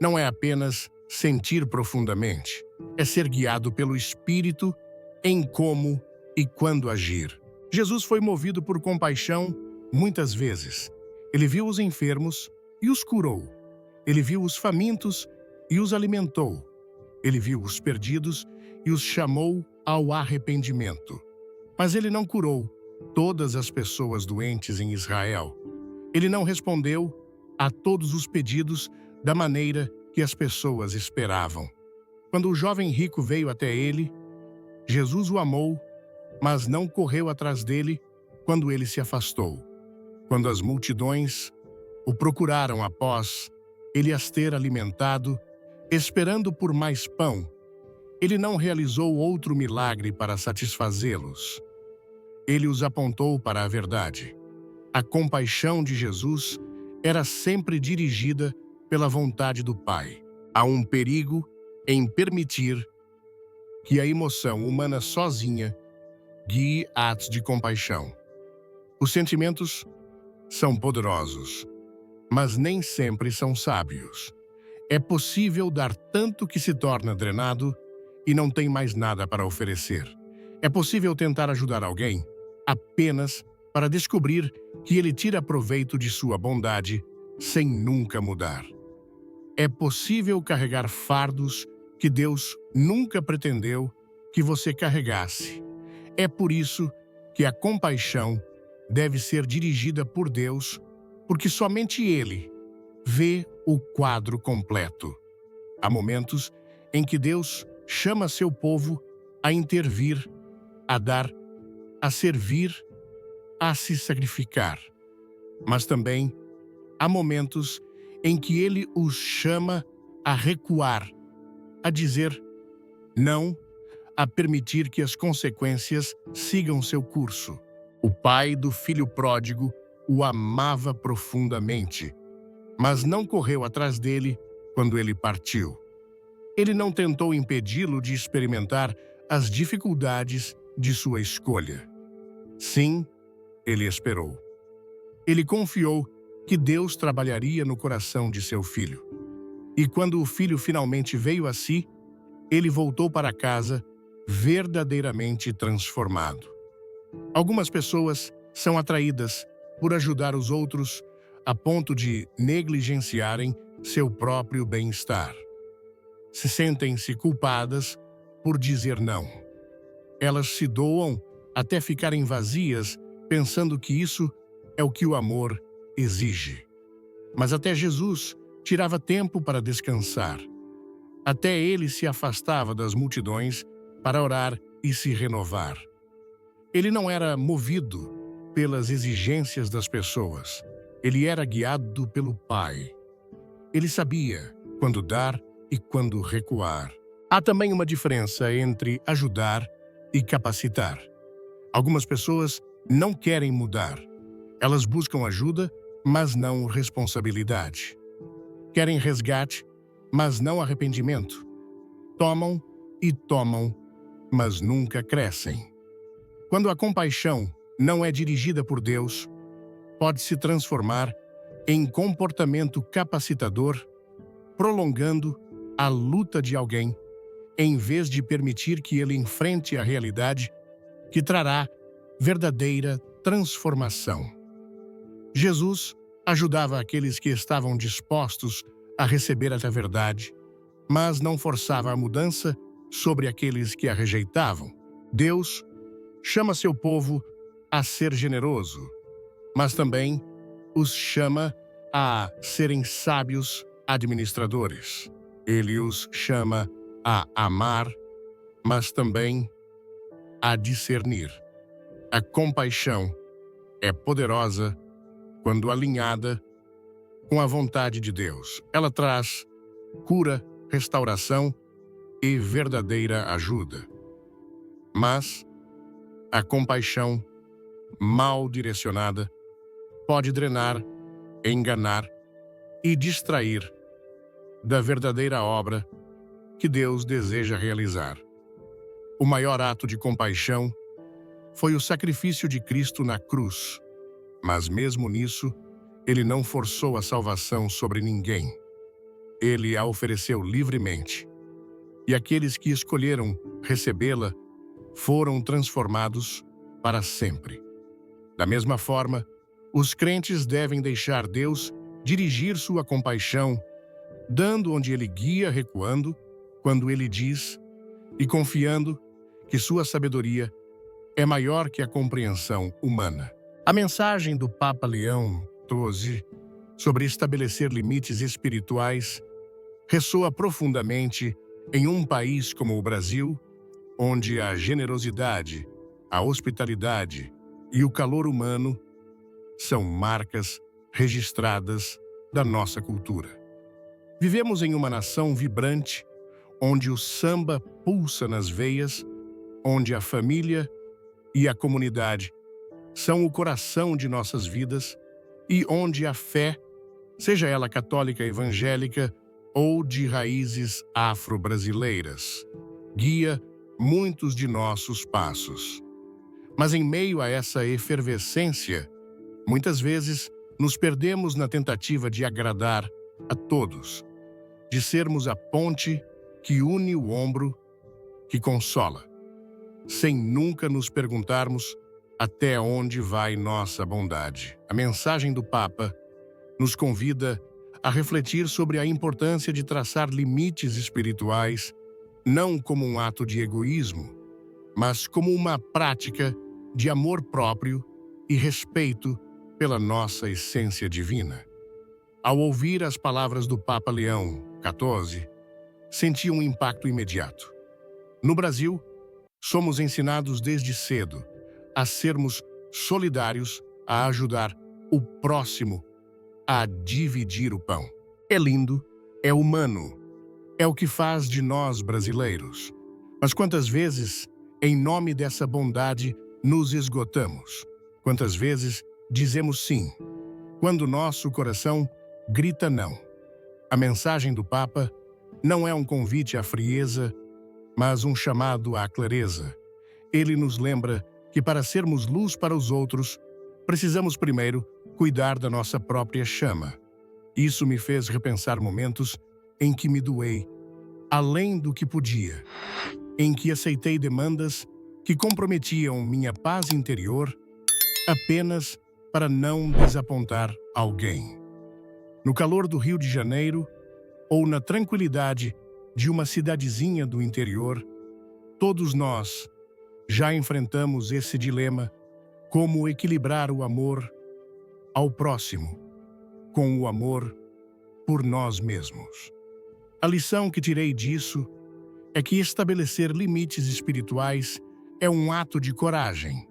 não é apenas sentir profundamente, é ser guiado pelo Espírito em como e quando agir. Jesus foi movido por compaixão muitas vezes. Ele viu os enfermos e os curou. Ele viu os famintos e os alimentou. Ele viu os perdidos e os chamou ao arrependimento. Mas ele não curou todas as pessoas doentes em Israel. Ele não respondeu a todos os pedidos da maneira que as pessoas esperavam. Quando o jovem rico veio até ele, Jesus o amou, mas não correu atrás dele quando ele se afastou. Quando as multidões o procuraram após ele as ter alimentado, esperando por mais pão, ele não realizou outro milagre para satisfazê-los. Ele os apontou para a verdade. A compaixão de Jesus era sempre dirigida pela vontade do Pai. Há um perigo em permitir que a emoção humana sozinha guie atos de compaixão. Os sentimentos são poderosos, mas nem sempre são sábios. É possível dar tanto que se torna drenado e não tem mais nada para oferecer. É possível tentar ajudar alguém apenas para descobrir que ele tira proveito de sua bondade sem nunca mudar. É possível carregar fardos que Deus nunca pretendeu que você carregasse. É por isso que a compaixão deve ser dirigida por Deus, porque somente Ele vê o quadro completo. Há momentos em que Deus chama seu povo a intervir, a dar, a servir, a se sacrificar. Mas também há momentos em que Ele os chama a recuar, a dizer não, a permitir que as consequências sigam seu curso. O pai do filho pródigo o amava profundamente, mas não correu atrás dele quando ele partiu. Ele não tentou impedi-lo de experimentar as dificuldades de sua escolha. Sim, ele esperou. Ele confiou que Deus trabalharia no coração de seu filho. E quando o filho finalmente veio a si, ele voltou para casa verdadeiramente transformado. Algumas pessoas são atraídas por ajudar os outros a ponto de negligenciarem seu próprio bem-estar. Se sentem-se culpadas por dizer não. Elas se doam até ficarem vazias, pensando que isso é o que o amor exige. Mas até Jesus tirava tempo para descansar. Até ele se afastava das multidões para orar e se renovar. Ele não era movido pelas exigências das pessoas. Ele era guiado pelo Pai. Ele sabia quando dar e quando recuar. Há também uma diferença entre ajudar e capacitar. Algumas pessoas não querem mudar. Elas buscam ajuda, mas não responsabilidade. Querem resgate, mas não arrependimento. Tomam e tomam, mas nunca crescem. Quando a compaixão não é dirigida por Deus, pode se transformar em comportamento capacitador, prolongando a luta de alguém, em vez de permitir que ele enfrente a realidade que trará verdadeira transformação. Jesus ajudava aqueles que estavam dispostos a receber a verdade, mas não forçava a mudança sobre aqueles que a rejeitavam. Deus chama seu povo a ser generoso, mas também os chama a serem sábios administradores. Ele os chama a amar, mas também a discernir. A compaixão é poderosa quando alinhada com a vontade de Deus. Ela traz cura, restauração e verdadeira ajuda. Mas a compaixão mal direcionada pode drenar, enganar e distrair da verdadeira obra que Deus deseja realizar. O maior ato de compaixão foi o sacrifício de Cristo na cruz, mas mesmo nisso, ele não forçou a salvação sobre ninguém. Ele a ofereceu livremente, e aqueles que escolheram recebê-la foram transformados para sempre. Da mesma forma, os crentes devem deixar Deus dirigir sua compaixão, dando onde ele guia, recuando, quando ele diz, e confiando que sua sabedoria é maior que a compreensão humana. A mensagem do Papa Leão XII sobre estabelecer limites espirituais ressoa profundamente em um país como o Brasil, onde a generosidade, a hospitalidade e o calor humano são marcas registradas da nossa cultura. Vivemos em uma nação vibrante, onde o samba pulsa nas veias, onde a família e a comunidade são o coração de nossas vidas e onde a fé, seja ela católica evangélica ou de raízes afro-brasileiras, guia muitos de nossos passos. Mas em meio a essa efervescência, muitas vezes nos perdemos na tentativa de agradar a todos, de sermos a ponte que une o ombro, que consola, sem nunca nos perguntarmos até onde vai nossa bondade. A mensagem do Papa nos convida a refletir sobre a importância de traçar limites espirituais, não como um ato de egoísmo, mas como uma prática de amor próprio e respeito pela nossa essência divina. Ao ouvir as palavras do Papa Leão XIV, senti um impacto imediato. No Brasil, somos ensinados desde cedo a sermos solidários, a ajudar o próximo, a dividir o pão. É lindo, é humano, é o que faz de nós brasileiros. Mas quantas vezes, em nome dessa bondade, nos esgotamos? Quantas vezes dizemos sim, quando nosso coração grita não? A mensagem do Papa não é um convite à frieza, mas um chamado à clareza. Ele nos lembra que para sermos luz para os outros, precisamos primeiro cuidar da nossa própria chama. Isso me fez repensar momentos em que me doei além do que podia, em que aceitei demandas que comprometiam minha paz interior apenas para não desapontar alguém. No calor do Rio de Janeiro ou na tranquilidade de uma cidadezinha do interior, todos nós já enfrentamos esse dilema: como equilibrar o amor ao próximo com o amor por nós mesmos. A lição que tirei disso é que estabelecer limites espirituais é um ato de coragem.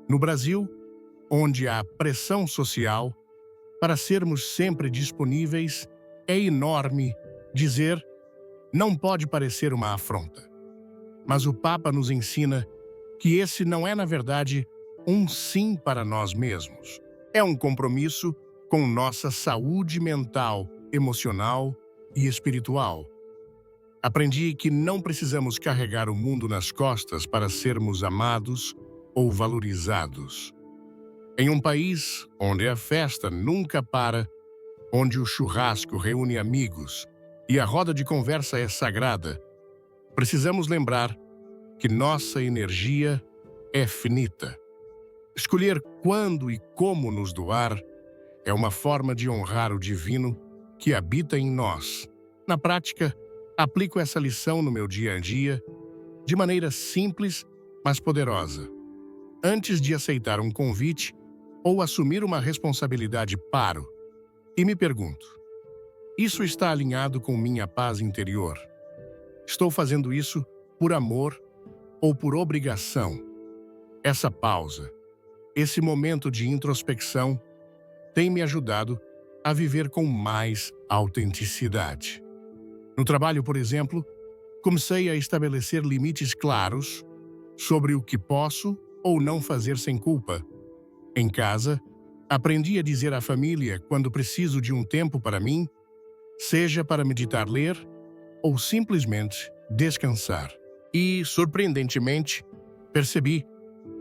No Brasil, onde há pressão social para sermos sempre disponíveis, é enorme dizer não pode parecer uma afronta. Mas o Papa nos ensina que esse não é, na verdade, um sim para nós mesmos. É um compromisso com nossa saúde mental, emocional e espiritual. Aprendi que não precisamos carregar o mundo nas costas para sermos amados ou valorizados. Em um país onde a festa nunca para, onde o churrasco reúne amigos e a roda de conversa é sagrada, precisamos lembrar que nossa energia é finita. Escolher quando e como nos doar é uma forma de honrar o divino que habita em nós. Na prática, aplico essa lição no meu dia a dia de maneira simples, mas poderosa. Antes de aceitar um convite ou assumir uma responsabilidade, paro e me pergunto: isso está alinhado com minha paz interior? Estou fazendo isso por amor ou por obrigação? Essa pausa, esse momento de introspecção, tem me ajudado a viver com mais autenticidade. No trabalho, por exemplo, comecei a estabelecer limites claros sobre o que posso ou não fazer sem culpa. Em casa, aprendi a dizer à família quando preciso de um tempo para mim, seja para meditar, ler ou simplesmente descansar. E, surpreendentemente, percebi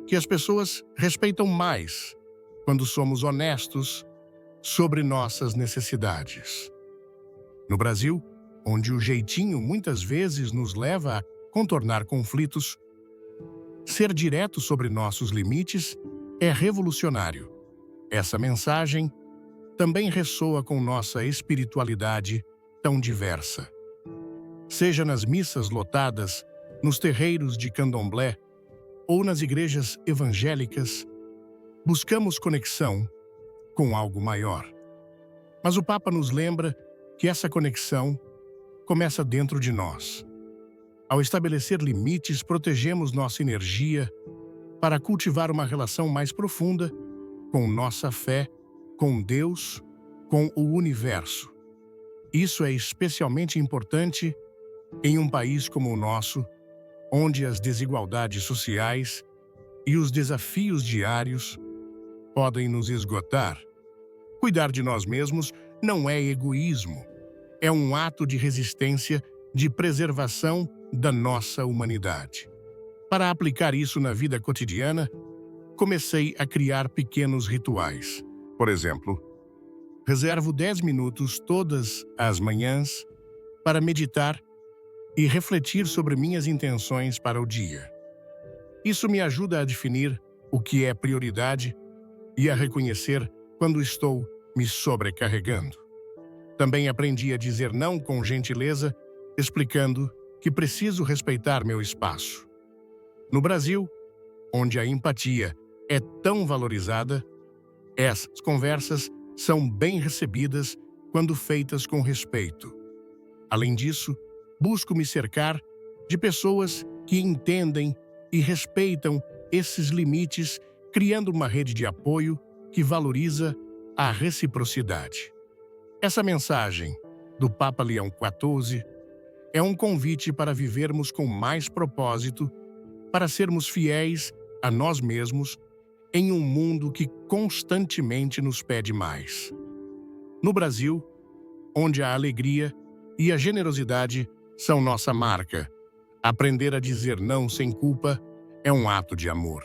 que as pessoas respeitam mais quando somos honestos sobre nossas necessidades. No Brasil, onde o jeitinho muitas vezes nos leva a contornar conflitos, ser direto sobre nossos limites é revolucionário. Essa mensagem também ressoa com nossa espiritualidade tão diversa. Seja nas missas lotadas, nos terreiros de candomblé ou nas igrejas evangélicas, buscamos conexão com algo maior. Mas o Papa nos lembra que essa conexão começa dentro de nós. Ao estabelecer limites, protegemos nossa energia para cultivar uma relação mais profunda com nossa fé, com Deus, com o universo. Isso é especialmente importante em um país como o nosso, onde as desigualdades sociais e os desafios diários podem nos esgotar. Cuidar de nós mesmos não é egoísmo, é um ato de resistência, de preservação da nossa humanidade. Para aplicar isso na vida cotidiana, comecei a criar pequenos rituais. Por exemplo, reservo 10 minutos todas as manhãs para meditar e refletir sobre minhas intenções para o dia. Isso me ajuda a definir o que é prioridade e a reconhecer quando estou me sobrecarregando. Também aprendi a dizer não com gentileza, explicando que preciso respeitar meu espaço. No Brasil, onde a empatia é tão valorizada, essas conversas são bem recebidas quando feitas com respeito. Além disso, busco me cercar de pessoas que entendem e respeitam esses limites, criando uma rede de apoio que valoriza a reciprocidade. Essa mensagem do Papa Leão XIV é um convite para vivermos com mais propósito, para sermos fiéis a nós mesmos em um mundo que constantemente nos pede mais. No Brasil, onde a alegria e a generosidade são nossa marca, aprender a dizer não sem culpa é um ato de amor.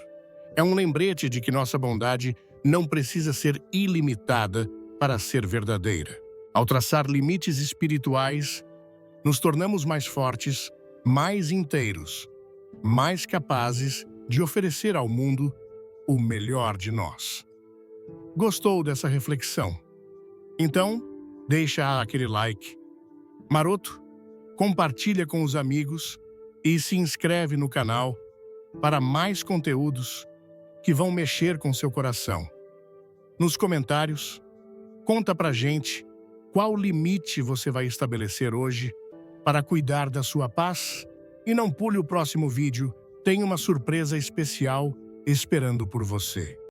É um lembrete de que nossa bondade não precisa ser ilimitada para ser verdadeira. Ao traçar limites espirituais, nos tornamos mais fortes, mais inteiros, mais capazes de oferecer ao mundo o melhor de nós. Gostou dessa reflexão? Então, deixa aquele like maroto, compartilha com os amigos e se inscreve no canal para mais conteúdos que vão mexer com seu coração. Nos comentários, conta pra gente qual limite você vai estabelecer hoje para cuidar da sua paz. E não pule o próximo vídeo, tem uma surpresa especial esperando por você.